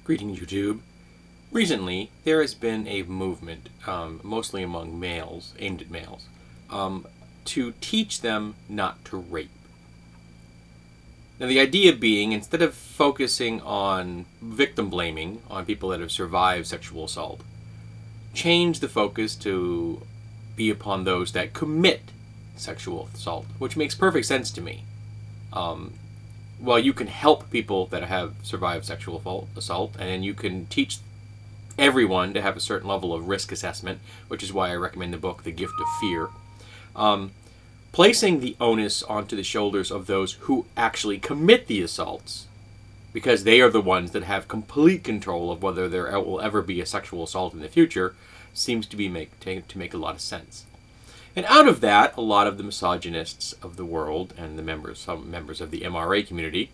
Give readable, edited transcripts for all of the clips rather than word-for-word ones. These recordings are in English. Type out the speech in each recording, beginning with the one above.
Greetings, YouTube. Recently, there has been a movement, mostly among males, aimed at males, to teach them not to rape. Now, the idea being, instead of focusing on victim blaming on people that have survived sexual assault, change the focus to be upon those that commit sexual assault, which makes perfect sense to me. Well, you can help people that have survived sexual assault, and you can teach everyone to have a certain level of risk assessment, which is why I recommend the book The Gift of Fear. Placing the onus onto the shoulders of those who actually commit the assaults, because they are the ones that have complete control of whether there will ever be a sexual assault in the future, seems to make a lot of sense. And out of that, a lot of the misogynists of the world and some members of the MRA community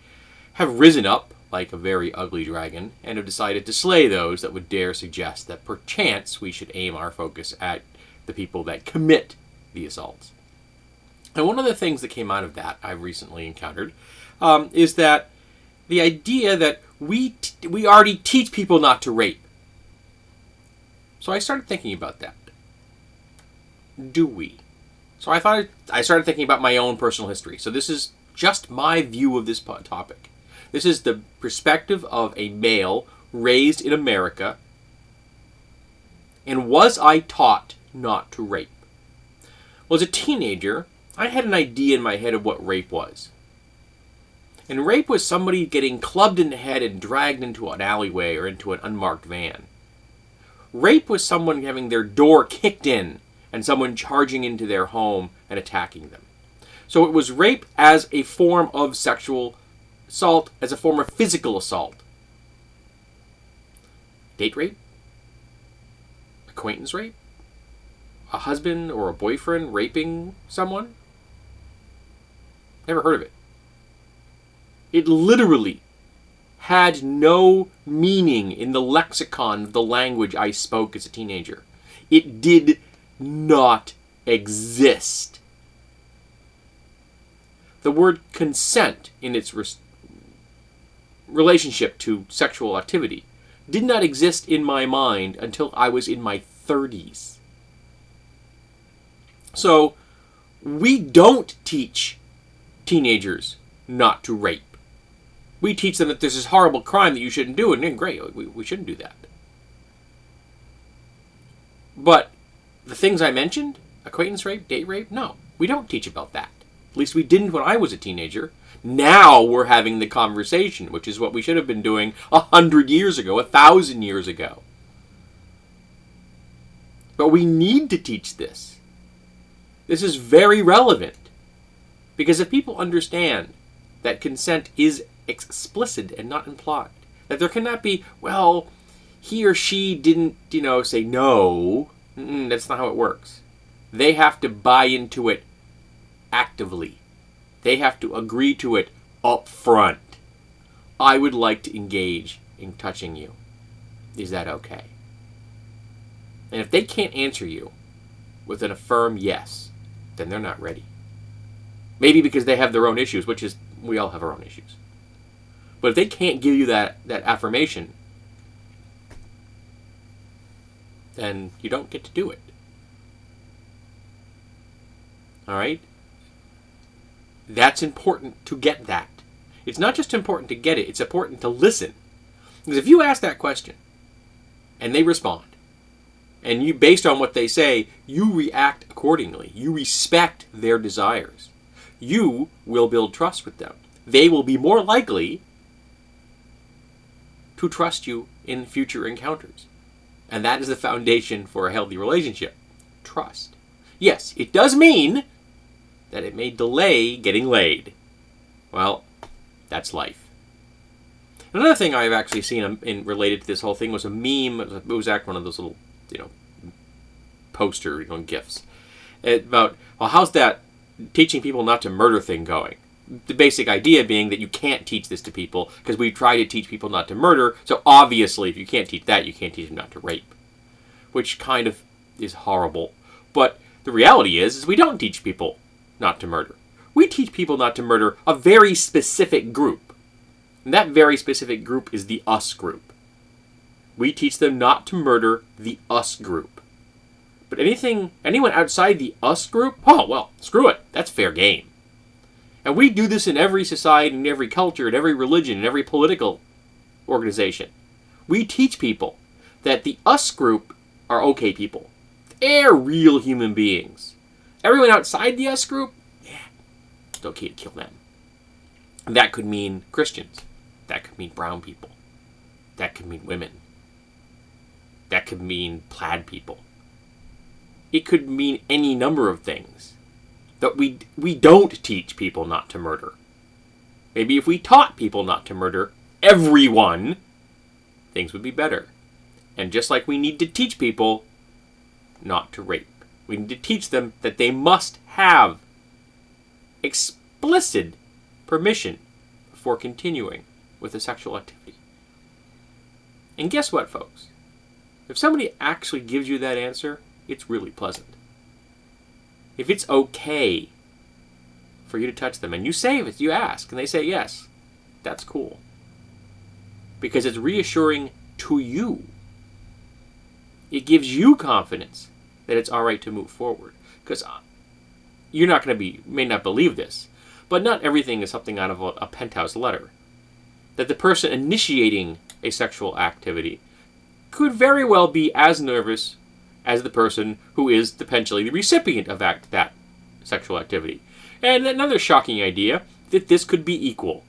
have risen up like a very ugly dragon and have decided to slay those that would dare suggest that perchance we should aim our focus at the people that commit the assaults. And one of the things that came out of that I've recently encountered is that the idea that we already teach people not to rape. So I started thinking about that. Do we? So I started thinking about my own personal history. So this is just my view of this topic. This is the perspective of a male raised in America. And was I taught not to rape? Well, as a teenager, I had an idea in my head of what rape was. And rape was somebody getting clubbed in the head and dragged into an alleyway or into an unmarked van. Rape was someone having their door kicked in and someone charging into their home and attacking them. So it was rape as a form of sexual assault, as a form of physical assault. Date rape? Acquaintance rape? A husband or a boyfriend raping someone? Never heard of it. It literally had no meaning in the lexicon of the language I spoke as a teenager. It did not exist. The word consent in its relationship to sexual activity did not exist in my mind until I was in my 30s. So, we don't teach teenagers not to rape. We teach them that there's this horrible crime that you shouldn't do, and then great, we shouldn't do that. But the things I mentioned, acquaintance rape, date rape, no, we don't teach about that. At least we didn't when I was a teenager. Now we're having the conversation, which is what we should have been doing 100 years ago, 1,000 years ago. But we need to teach this. This is very relevant. Because if people understand that consent is explicit and not implied, that there cannot be, well, he or she didn't, say no. That's not how it works. They have to buy into it actively. They have to agree to it up front. I would like to engage in touching you. Is that okay? And if they can't answer you with an affirm yes, then they're not ready. Maybe because they have their own issues, which is, we all have our own issues. But if they can't give you that affirmation, then you don't get to do it. Alright? That's important to get that. It's not just important to get it, it's important to listen. Because if you ask that question, and they respond, and you, based on what they say, you react accordingly. You respect their desires. You will build trust with them. They will be more likely to trust you in future encounters. And that is the foundation for a healthy relationship. Trust. Yes, it does mean that it may delay getting laid. Well, that's life. Another thing I've actually seen related to this whole thing was a meme. It was actually one of those little, poster, GIFs. About, well, how's that teaching people not to murder thing going? The basic idea being that you can't teach this to people because we try to teach people not to murder, so obviously if you can't teach that, you can't teach them not to rape. Which kind of is horrible. But the reality is we don't teach people not to murder. We teach people not to murder a very specific group. And that very specific group is the us group. We teach them not to murder the us group. But anyone outside the us group, oh, well, screw it. That's fair game. And we do this in every society, in every culture, in every religion, in every political organization. We teach people that the us group are okay people. They're real human beings. Everyone outside the us group, yeah, it's okay to kill them. That could mean Christians. That could mean brown people. That could mean women. That could mean plaid people. It could mean any number of things. That we don't teach people not to murder. Maybe if we taught people not to murder everyone, things would be better. And just like we need to teach people not to rape, we need to teach them that they must have explicit permission before continuing with a sexual activity. And guess what, folks? If somebody actually gives you that answer, it's really pleasant. If it's okay for you to touch them, and you say it, you ask, and they say yes, that's cool. Because it's reassuring to you. It gives you confidence that it's all right to move forward. Because you're not going to may not believe this, but not everything is something out of a penthouse letter. That the person initiating a sexual activity could very well be as nervous as the person who is potentially the recipient of that sexual activity. And another shocking idea, that this could be equal.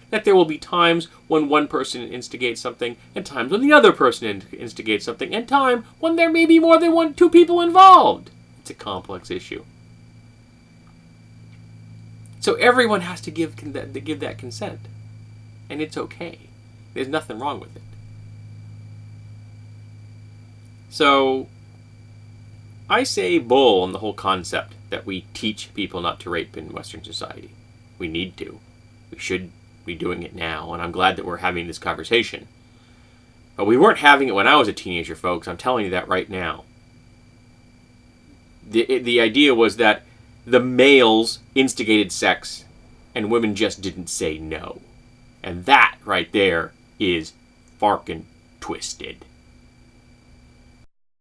That there will be times when one person instigates something, and times when the other person instigates something, and time when there may be more than two people involved. It's a complex issue. So everyone has to give that consent. And it's okay. There's nothing wrong with it. So, I say bull on the whole concept that we teach people not to rape in Western society. We need to. We should be doing it now, and I'm glad that we're having this conversation. But we weren't having it when I was a teenager, folks. I'm telling you that right now. The idea was that the males instigated sex, and women just didn't say no. And that right there is farkin' twisted.